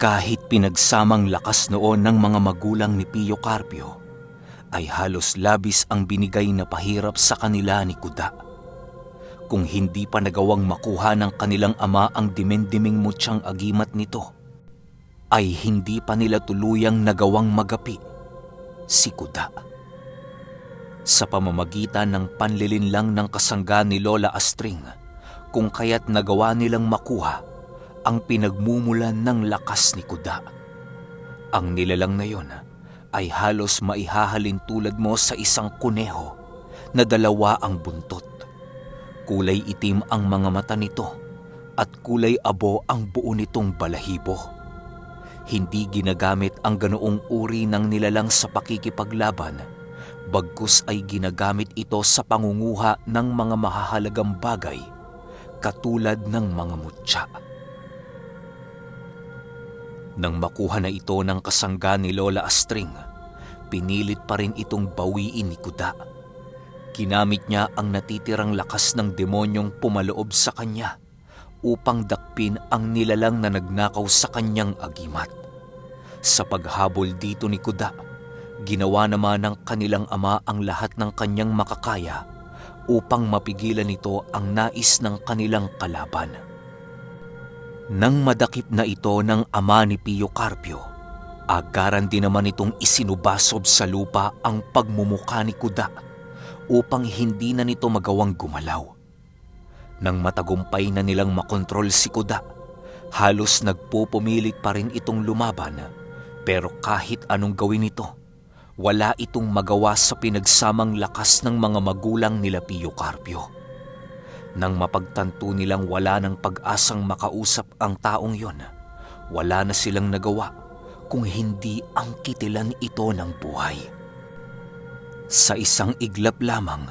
Kahit pinagsamang lakas noon ng mga magulang ni Pio Carpio, ay halos labis ang binigay na pahirap sa kanila ni Kuda. Kung hindi pa nagawang makuha ng kanilang ama ang dimendiming mutyang agimat nito, ay hindi pa nila tuluyang nagawang magapi si Kuda. Sa pamamagitan ng panlilinlang ng kasangga ni Lola Astring, kung kaya't nagawa nilang makuha ang pinagmumulan ng lakas ni Kuda. Ang nilalang na yon ay halos maihahalin tulad mo sa isang kuneho na dalawa ang buntot. Kulay itim ang mga mata nito at kulay abo ang buo nitong balahibo. Hindi ginagamit ang ganoong uri ng nilalang sa pakikipaglaban, bagkus ay ginagamit ito sa pangunguha ng mga mahahalagang bagay katulad ng mga mutya. Nang makuha na ito ng kasangga ni Lola Astring, pinilit pa rin itong bawiin ni Kuda. Ginamit niya ang natitirang lakas ng demonyong pumaloob sa kanya upang dakpin ang nilalang na nagnakaw sa kanyang agimat. Sa paghabol dito ni Kuda, ginawa naman ng kanilang ama ang lahat ng kanyang makakaya upang mapigilan nito ang nais ng kanilang kalaban. Nang madakip na ito ng ama ni Pio Carpio, agaran din naman itong isinubasob sa lupa ang pagmumukha ni Kuda upang hindi na nito magawang gumalaw. Nang matagumpay na nilang makontrol si Kuda, halos nagpupumilit pa rin itong lumaban, pero kahit anong gawin ito, wala itong magawa sa pinagsamang lakas ng mga magulang nila Pio Carpio. Nang mapagtanto nilang wala ng pag-asang makausap ang taong yon, wala na silang nagawa kung hindi ang kitilan ito ng buhay. Sa isang iglap lamang,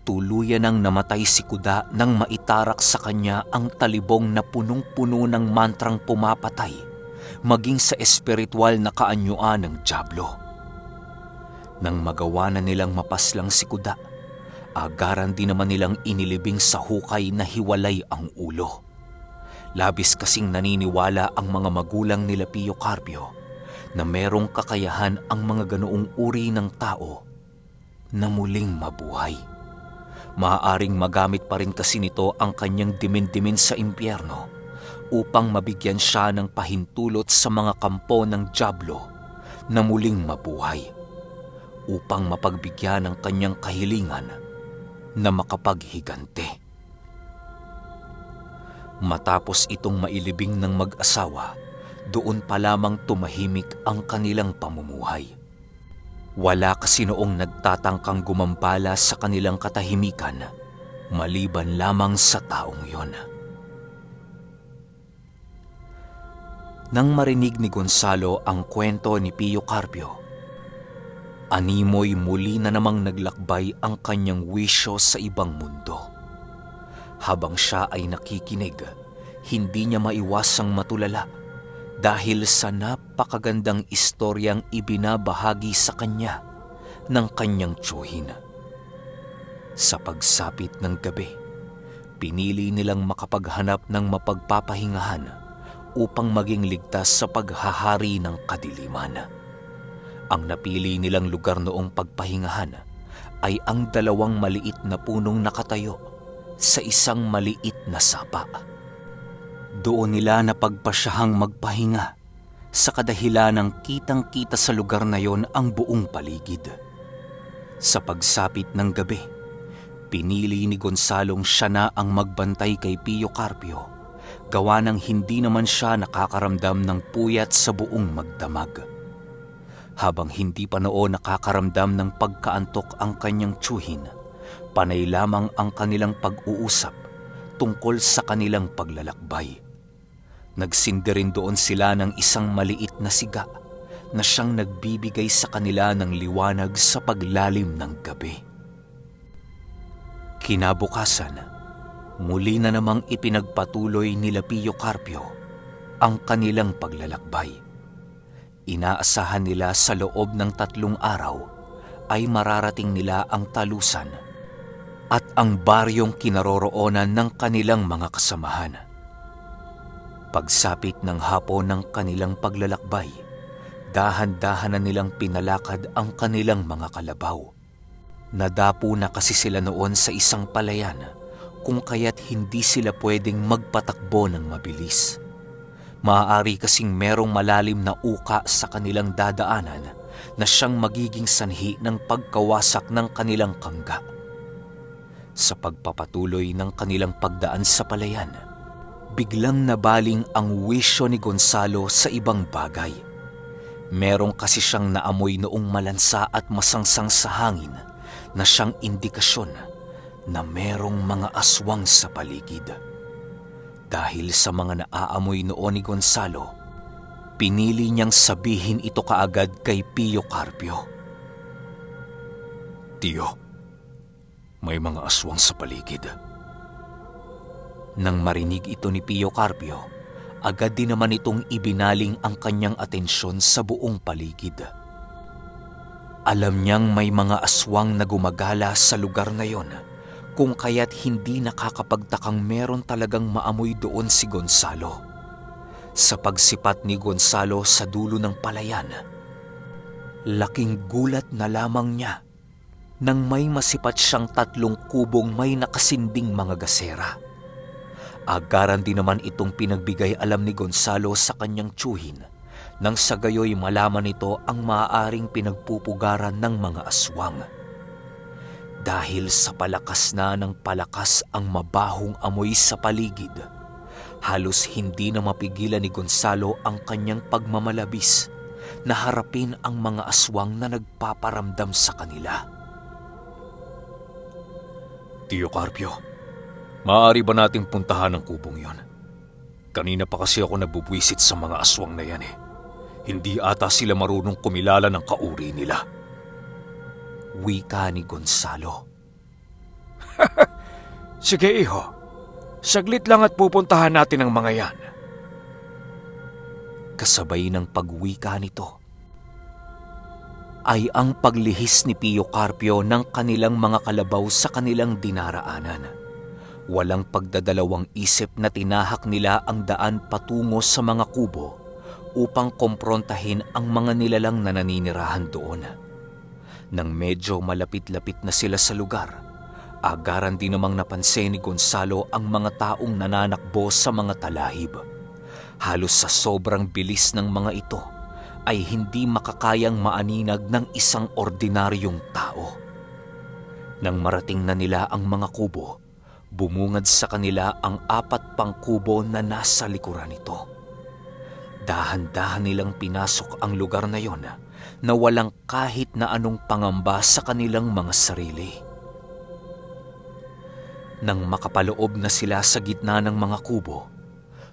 tuluyan nang namatay si Kuda nang maitarak sa kanya ang talibong na punong-puno ng mantrang pumapatay, maging sa espiritual na kaanyuan ng dyablo. Nang magawa na nilang mapaslang si Kuda, agaran din naman nilang inilibing sa hukay na hiwalay ang ulo. Labis kasing naniniwala ang mga magulang nila Pio Carpio na merong kakayahan ang mga ganoong uri ng tao na muling mabuhay. Maaaring magamit pa rin kasi nito ang kanyang dimin-dimin sa impyerno upang mabigyan siya ng pahintulot sa mga kampo ng dyablo na muling mabuhay, upang mapagbigyan ng kanyang kahilingan na makapaghigante. Matapos itong mailibing ng mag-asawa, doon pa lamang tumahimik ang kanilang pamumuhay. Wala kasi noong nagtatangkang gumambala sa kanilang katahimikan, maliban lamang sa taong yon. Nang marinig ni Gonzalo ang kwento ni Pio Carpio, animoy muli na namang naglakbay ang kanyang wisyo sa ibang mundo. Habang siya ay nakikinig, hindi niya maiwasang matulala dahil sa napakagandang istoryang ibinabahagi sa kanya ng kanyang tiyuhin. Sa pagsapit ng gabi, pinili nilang makapaghanap ng mapagpapahingahan upang maging ligtas sa paghahari ng kadiliman. Ang napili nilang lugar noong pagpahingahan ay ang dalawang maliit na punong nakatayo sa isang maliit na sapa. Doon nila napagpasyahang magpahinga sa kadahilan ng kitang-kita sa lugar na yon ang buong paligid. Sa pagsapit ng gabi, pinili ni Gonzalong siya na ang magbantay kay Pio Carpio, gawa ng hindi naman siya nakakaramdam ng puyat sa buong magdamag. Habang hindi pa noon nakakaramdam ng pagkaantok ang kanyang tiyuhin, panay lamang ang kanilang pag-uusap tungkol sa kanilang paglalakbay. Nagsindi rin doon sila ng isang maliit na siga na siyang nagbibigay sa kanila ng liwanag sa paglalim ng gabi. Kinabukasan, muli na namang ipinagpatuloy nila Pio Carpio ang kanilang paglalakbay. Inaasahan nila sa loob ng 3 araw ay mararating nila ang Talusan at ang baryong kinaroroonan ng kanilang mga kasamahan. Pagsapit ng hapon ng kanilang paglalakbay, dahan-dahan na nilang pinalakad ang kanilang mga kalabaw. Nadapo na kasi sila noon sa isang palayan kung kaya't hindi sila pwedeng magpatakbo ng mabilis. Maaari kasing merong malalim na uka sa kanilang dadaanan na siyang magiging sanhi ng pagkawasak ng kanilang kangga. Sa pagpapatuloy ng kanilang pagdaan sa palayan, biglang nabaling ang wisyo ni Gonzalo sa ibang bagay. Merong kasi siyang naamoy noong malansa at masangsang sa hangin na siyang indikasyon na merong mga aswang sa paligid. Dahil sa mga naaamoy noon ni Gonzalo, pinili niyang sabihin ito kaagad kay Pio Carpio. "Tio, may mga aswang sa paligid." Nang marinig ito ni Pio Carpio, agad din naman itong ibinaling ang kanyang atensyon sa buong paligid. Alam niyang may mga aswang na gumagala sa lugar na yon, kung kaya't hindi nakakapagtakang meron talagang maamoy doon si Gonzalo. Sa pagsipat ni Gonzalo sa dulo ng palayan, laking gulat na lamang niya nang may masipat siyang 3 kubong may nakasinding mga gasera. Agaran din naman itong pinagbigay alam ni Gonzalo sa kanyang tiyuhin nang sa gayoy malaman nito ang maaaring pinagpupugaran ng mga aswang. Dahil sa palakas na ng palakas ang mabahong amoy sa paligid, halos hindi na mapigilan ni Gonzalo ang kanyang pagmamalabis na harapin ang mga aswang na nagpaparamdam sa kanila. "Tio Carpio, maaari ba nating puntahan ang kubong yon? Kanina pa kasi ako nabubwisit sa mga aswang na yan eh. Hindi ata sila marunong kumilala ng kauri nila." Wika ni Gonzalo. "Sige iho, saglit lang at pupuntahan natin ang mga yan." Kasabay ng pagwika nito ay ang paglihis ni Pio Carpio ng kanilang mga kalabaw sa kanilang dinaraanan. Walang pagdadalawang isip na tinahak nila ang daan patungo sa mga kubo upang komprontahin ang mga nilalang na naninirahan doon. Nang medyo malapit-lapit na sila sa lugar, agaran din namang napansin ni Gonzalo ang mga taong nananakbo sa mga talahib. Halos sa sobrang bilis ng mga ito ay hindi makakayang maaninag ng isang ordinaryong tao. Nang marating na nila ang mga kubo, bumungad sa kanila ang 4 pang kubo na nasa likuran nito. Dahan-dahan nilang pinasok ang lugar na yon na walang kahit na anong pangamba sa kanilang mga sarili. Nang makapaloob na sila sa gitna ng mga kubo,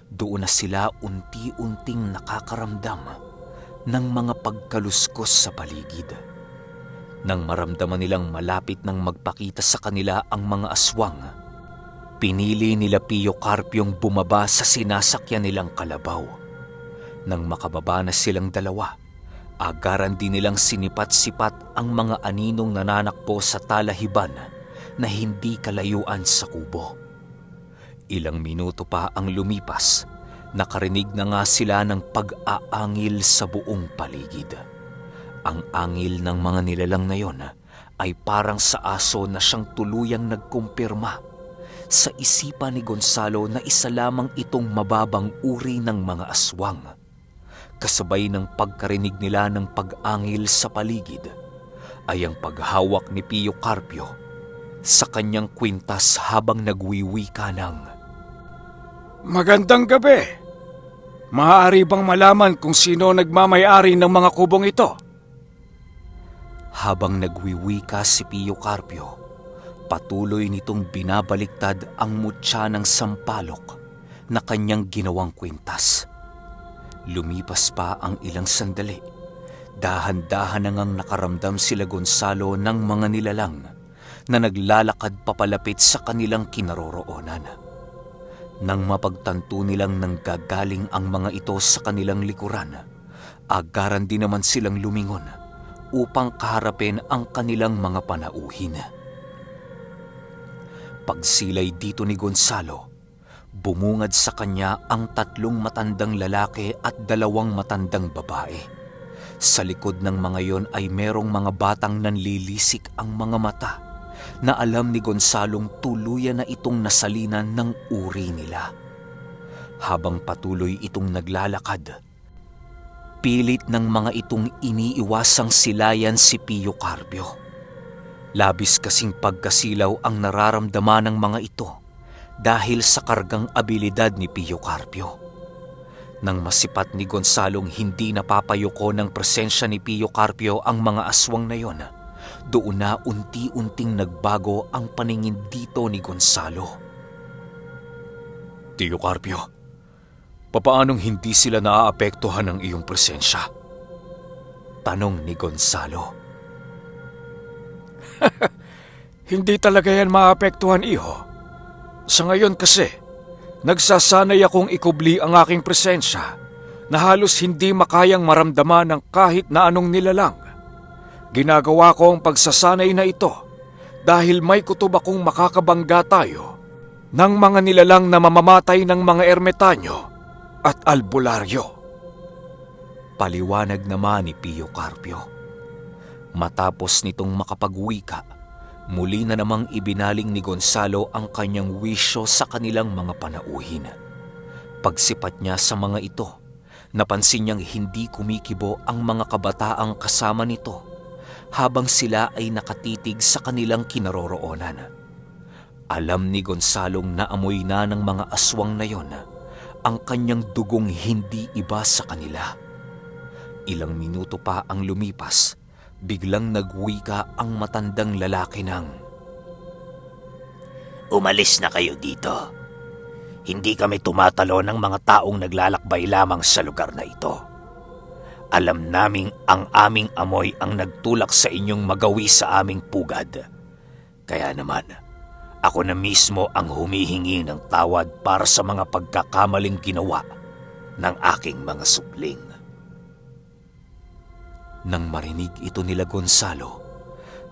doon na sila unti-unting nakakaramdam ng mga pagkaluskos sa paligid. Nang maramdaman nilang malapit nang magpakita sa kanila ang mga aswang, pinili nila Pio Carpiong bumaba sa sinasakyan nilang kalabaw. Nang makababa na silang dalawa, agaran din nilang sinipat-sipat ang mga aninong nananakpo sa talahiban na hindi kalayuan sa kubo. Ilang minuto pa ang lumipas, nakarinig na nga sila ng pag-aangil sa buong paligid. Ang angil ng mga nilalang na yon ay parang sa aso na siyang tuluyang nagkumpirma sa isipan ni Gonzalo na isa lamang itong mababang uri ng mga aswang. Kasabay ng pagkarinig nila ng pag-angil sa paligid ay ang paghawak ni Pio Carpio sa kanyang kwintas habang nagwiwika ng, "Magandang gabi. Maaari bang malaman kung sino nagmamay-ari ng mga kubong ito?" Habang nagwiwika si Pio Carpio, patuloy nitong binabaliktad ang mutya ng sampalok na kanyang ginawang kwintas. Lumipas pa ang ilang sandali, dahan-dahan na ngang nakaramdam sila Gonzalo ng mga nilalang na naglalakad papalapit sa kanilang kinaroroonan. Nang mapagtanto nilang nanggagaling ang mga ito sa kanilang likuran, agaran din naman silang lumingon upang kaharapin ang kanilang mga panauhin. Pagsilay dito ni Gonzalo, Bumungad sa kanya ang 3 matandang lalaki at 2 matandang babae. Sa likod ng mga yon ay merong mga batang nanlilisik ang mga mata na alam ni Gonzalong tuluyan na itong nasalinan ng uri nila. Habang patuloy itong naglalakad, pilit ng mga itong iniiwasang silayan si Pio Carpio. Labis kasing pagkasilaw ang nararamdaman ng mga ito dahil sa kargang abilidad ni Pio Carpio. Nang masipat ni Gonzalong hindi napapayuko ng presensya ni Pio Carpio ang mga aswang na yon, doon na unti-unting nagbago ang paningin dito ni Gonzalo. Tio Carpio, papaanong hindi sila naaapektuhan ng iyong presensya? Tanong ni Gonzalo. Hindi talaga yan maapektuhan, iho. Sa ngayon kasi, nagsasanay akong ikubli ang aking presensya na halos hindi makayang maramdaman ng kahit na anong nilalang. Ginagawa ko ang pagsasanay na ito dahil may kutob akong makakabangga tayo ng mga nilalang na mamamatay ng mga ermetanyo at albularyo. Paliwanag naman ni Pio Carpio. Matapos nitong makapagwika, muli na namang ibinaling ni Gonzalo ang kanyang wisyo sa kanilang mga panauhin. Pagsipat niya sa mga ito, napansin niyang hindi kumikibo ang mga kabataang kasama nito habang sila ay nakatitig sa kanilang kinaroroonan. Alam ni Gonzalong naamoy na ng mga aswang na yon ang kanyang dugong hindi iba sa kanila. Ilang minuto pa ang lumipas, biglang nagwika ang matandang lalaki ng, "Umalis na kayo dito. Hindi kami tumatalo ng mga taong naglalakbay lamang sa lugar na ito. Alam naming ang aming amoy ang nagtulak sa inyong magawi sa aming pugad. Kaya naman, ako na mismo ang humihingi ng tawad para sa mga pagkakamaling ginawa ng aking mga supling." Nang marinig ito nila Gonzalo,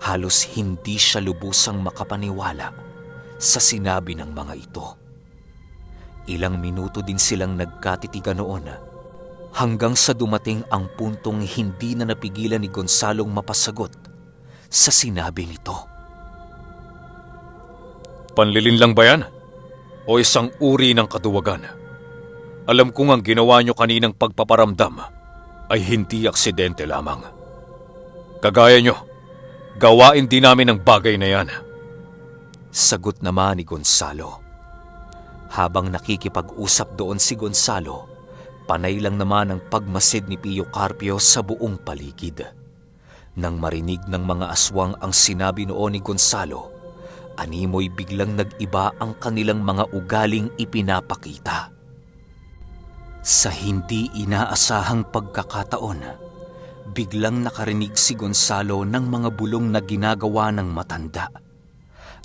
halos hindi siya lubusang makapaniwala sa sinabi ng mga ito. Ilang minuto din silang nagkatitigan noon hanggang sa dumating ang puntong hindi na napigilan ni Gonzalong mapasagot sa sinabi nito. Panlilin lang ba yan? O isang uri ng kaduwagan? Alam kong ang ginawa nyo kaninang pagpaparamdam ay hindi aksidente lamang. Kagaya nyo, gawain din namin ang bagay na yan. Sagot naman ni Gonzalo. Habang nakikipag-usap doon si Gonzalo, panay lang naman ang pagmasid ni Pio Carpio sa buong paligid. Nang marinig ng mga aswang ang sinabi noon ni Gonzalo, animoy biglang nag-iba ang kanilang mga ugaling ipinapakita. Sa hindi inaasahang pagkakataon, biglang nakarinig si Gonzalo ng mga bulong na ginagawa ng matanda.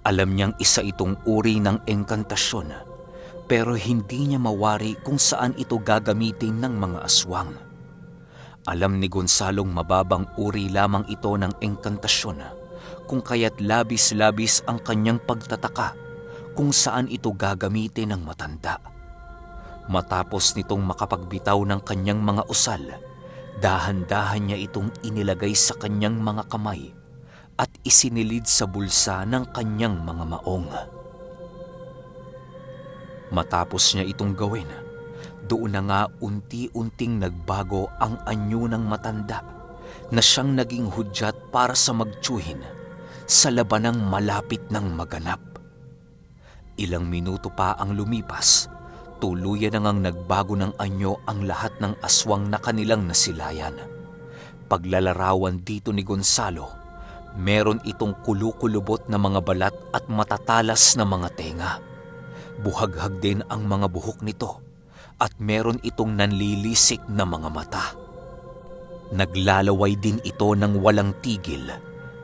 Alam niyang isa itong uri ng engkantasyon, pero hindi niya mawari kung saan ito gagamitin ng mga aswang. Alam ni Gonzalong mababang uri lamang ito ng engkantasyon, kung kaya't labis-labis ang kanyang pagtataka kung saan ito gagamitin ng matanda. Matapos nitong makapagbitaw ng kanyang mga usal, dahan-dahan niya itong inilagay sa kanyang mga kamay at isinilid sa bulsa ng kanyang mga maong. Matapos niya itong gawin, doon na nga unti-unting nagbago ang anyo ng matanda na siyang naging hudyat para sa magtsuhin sa labanang malapit ng maganap. Ilang minuto pa ang lumipas, tuluyan na ngang nagbago ng anyo ang lahat ng aswang na kanilang nasilayan. Paglalarawan dito ni Gonzalo, meron itong kulukulubot na mga balat at matatalas na mga tenga. Buhaghag din ang mga buhok nito at meron itong nanlilisik na mga mata. Naglalaway din ito ng walang tigil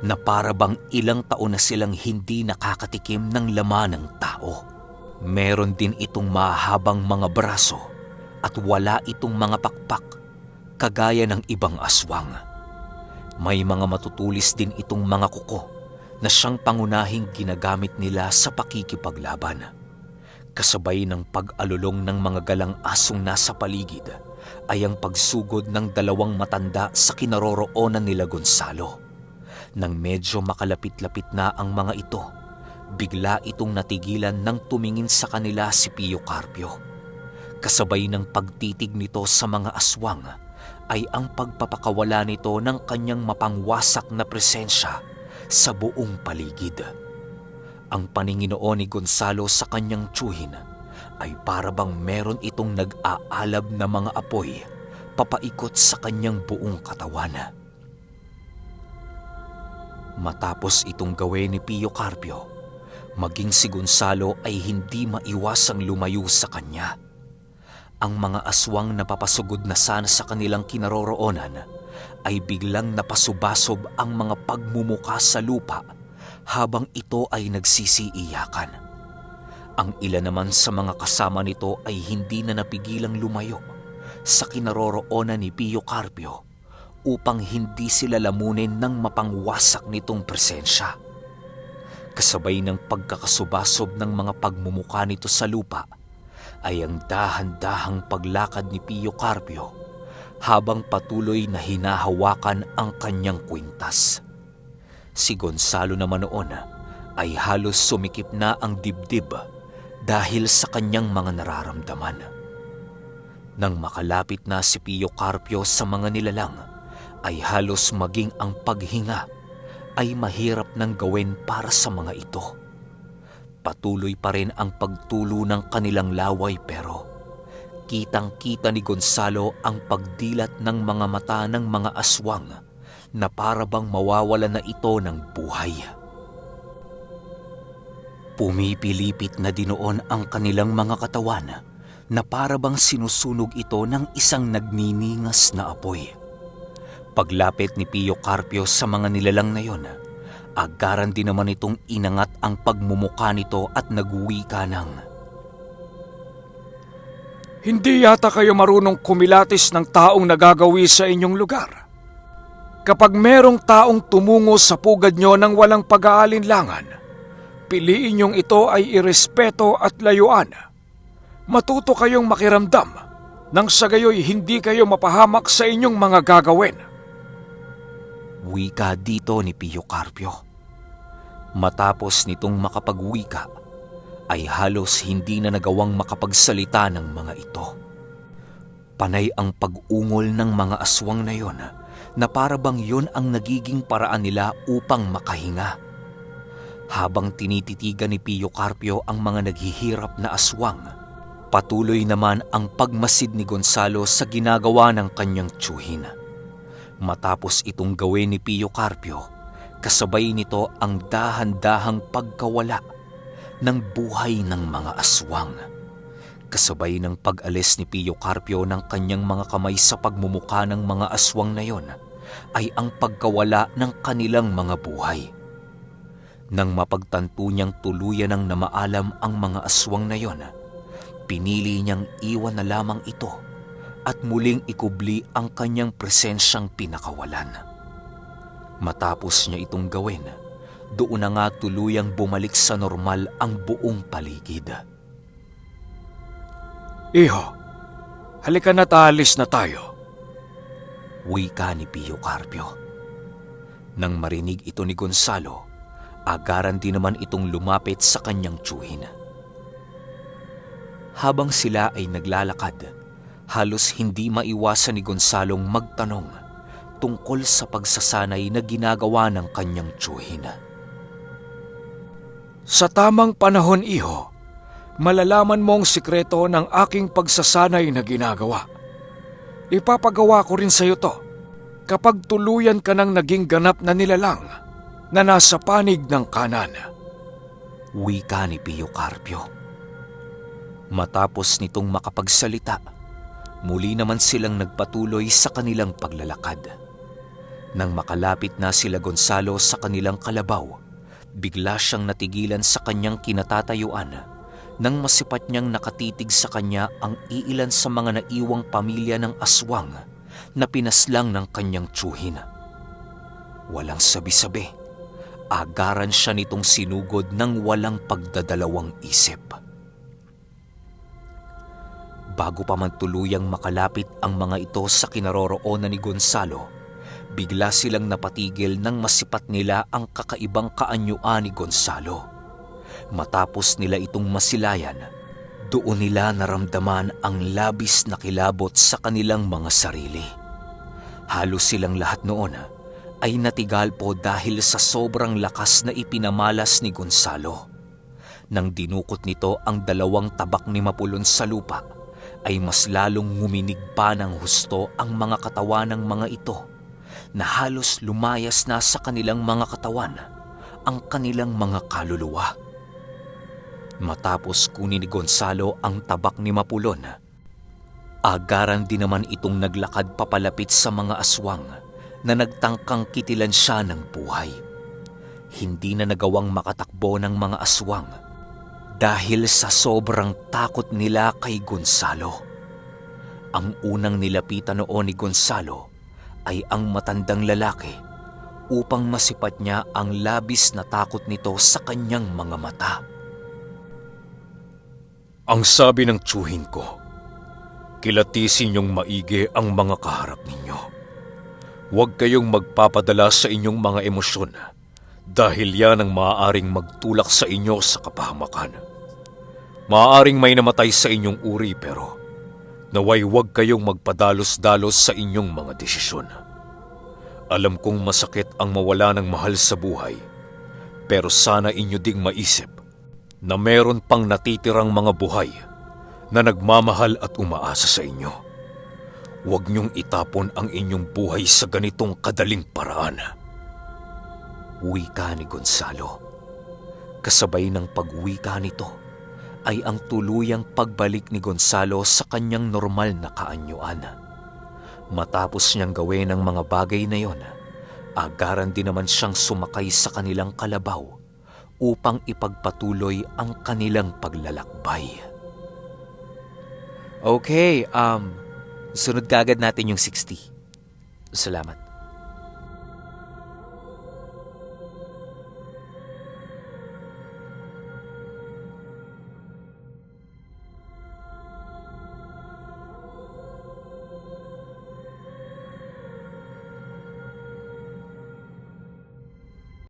na para bang ilang taon na silang hindi nakakatikim ng laman ng tao. Meron din itong mahabang mga braso at wala itong mga pakpak kagaya ng ibang aswang. May mga matutulis din itong mga kuko na siyang pangunahing ginagamit nila sa pakikipaglaban. Kasabay ng pag-alulong ng mga galang asong nasa paligid ay ang pagsugod ng dalawang matanda sa kinaroroonan nila Gonzalo. Nang medyo makalapit-lapit na ang mga ito, bigla itong natigilan nang tumingin sa kanila si Pio Carpio. Kasabay ng pagtitig nito sa mga aswang ay ang pagpapakawala nito ng kanyang mapangwasak na presensya sa buong paligid. Ang paninginoon ni Gonzalo sa kanyang tiyuhin ay parabang meron itong nag-aalab na mga apoy papaikot sa kanyang buong katawan. Matapos itong gawin ni Pio Carpio, maging si Gonzalo ay hindi maiwasang lumayo sa kanya. Ang mga aswang na papasugod na sana sa kanilang kinaroroonan ay biglang napasubasob ang mga pagmumuka sa lupa habang ito ay nagsisiiyakan. Ang ilan naman sa mga kasama nito ay hindi na napigilang lumayo sa kinaroroonan ni Pio Carpio upang hindi sila lamunin ng mapangwasak nitong presensya. Kasabay ng pagkakasubasob ng mga pagmumuka nito sa lupa ay ang dahan-dahang paglakad ni Pio Carpio habang patuloy na hinahawakan ang kanyang kwintas. Si Gonzalo naman noon ay halos sumikip na ang dibdib dahil sa kanyang mga nararamdaman. Nang makalapit na si Pio Carpio sa mga nilalang, ay halos maging ang paghinga ay mahirap nang gawin para sa mga ito. Patuloy pa rin ang pagtulo ng kanilang laway pero kitang-kita ni Gonzalo ang pagdilat ng mga mata ng mga aswang na parabang mawawala na ito ng buhay. Pumipilipit na dinoon ang kanilang mga katawan na parabang sinusunog ito ng isang nagniningas na apoy. Paglapit ni Pio Carpio sa mga nilalang na yon, agaran din naman itong inangat ang pagmumuka nito at nagwika ng, Hindi yata kayo marunong kumilatis ng taong nagagawi sa inyong lugar. Kapag merong taong tumungo sa pugad nyo ng walang pag-aalinlangan, piliin nyong ito ay irespeto at layuan. Matuto kayong makiramdam nang sa gayoy hindi kayo mapahamak sa inyong mga gagawin. wika dito ni Pio Carpio. Matapos nitong makapagwika, ay halos hindi na nagawang makapagsalita ng mga ito. Panay ang pag-ungol ng mga aswang na yon na parabang yon ang nagiging paraan nila upang makahinga. Habang tinititigan ni Pio Carpio ang mga naghihirap na aswang, patuloy naman ang pagmasid ni Gonzalo sa ginagawa ng kanyang tiyuhin. Matapos itong gawin ni Pio Carpio, kasabay nito ang dahan-dahang pagkawala ng buhay ng mga aswang. Kasabay ng pag-alis ni Pio Carpio ng kanyang mga kamay sa pagmumuka ng mga aswang na yon, ay ang pagkawala ng kanilang mga buhay. Nang mapagtanto niyang tuluyan ng namaalam ang mga aswang na yon, pinili niyang iwan na lamang ito at muling ikubli ang kanyang presensyang pinakawalan. Matapos niya itong gawin, doon na nga tuluyang bumalik sa normal ang buong paligid. Iho, halika na't aalis na tayo. Wika ni Pio Carpio. Nang marinig ito ni Gonzalo, agaran din naman itong lumapit sa kanyang tiyuhin. Habang sila ay naglalakad, halos hindi maiwasan ni Gonzalong magtanong tungkol sa pagsasanay na ginagawa ng kanyang tiyuhin. Sa tamang panahon, iho, malalaman mo ang sikreto ng aking pagsasanay na ginagawa. Ipapagawa ko rin sa iyo to kapag tuluyan ka ng naging ganap na nilalang na nasa panig ng kanan. Wika ni Pio Carpio. Matapos nitong makapagsalita, muli naman silang nagpatuloy sa kanilang paglalakad. Nang makalapit na sila Gonzalo sa kanilang kalabaw, bigla siyang natigilan sa kanyang kinatatayuan nang masipat niyang nakatitig sa kanya ang iilan sa mga naiwang pamilya ng aswang na pinaslang ng kanyang tiyuhin. Walang sabi-sabi, agaran siya nitong sinugod ng walang pagdadalawang isip. Bago pa man tuluyang makalapit ang mga ito sa kinaroroonan ni Gonzalo, bigla silang napatigil nang masipat nila ang kakaibang kaanyuan ni Gonzalo. Matapos nila itong masilayan, doon nila naramdaman ang labis na kilabot sa kanilang mga sarili. Halos silang lahat noon ay natigal po dahil sa sobrang lakas na ipinamalas ni Gonzalo. Nang dinukot nito ang 2 tabak ni Mapulon sa lupa, ay mas lalong nguminig pa ng husto ang mga katawan ng mga ito, na halos lumayas na sa kanilang mga katawan ang kanilang mga kaluluwa. Matapos kunin ni Gonzalo ang tabak ni Mapulon, agaran din naman itong naglakad papalapit sa mga aswang na nagtangkang kitilan siya ng buhay. Hindi na nagawang makatakbo ng mga aswang dahil sa sobrang takot nila kay Gonzalo. Ang unang nilapitan noon ni Gonzalo ay ang matandang lalaki upang masipat niya ang labis na takot nito sa kanyang mga mata. Ang sabi ng tsuhin ko, kilatisin niyong maigi ang mga kaharap ninyo. Huwag kayong magpapadala sa inyong mga emosyon dahil yan ang maaaring magtulak sa inyo sa kapahamakan. Maaaring may namatay sa inyong uri pero naway huwag kayong magpadalos-dalos sa inyong mga desisyon. Alam kong masakit ang mawala ng mahal sa buhay, pero sana inyo ding maisip na meron pang natitirang mga buhay na nagmamahal at umaasa sa inyo. Huwag niyong itapon ang inyong buhay sa ganitong kadaling paraan. Wika ni Gonzalo. Kasabay ng pagwika nito ay ang tuluyang pagbalik ni Gonzalo sa kanyang normal na kaanyuan. Matapos niyang gawin ang mga bagay na yon, agaran din naman siyang sumakay sa kanilang kalabaw upang ipagpatuloy ang kanilang paglalakbay. Okay, sunod kagad natin yung 60. Salamat.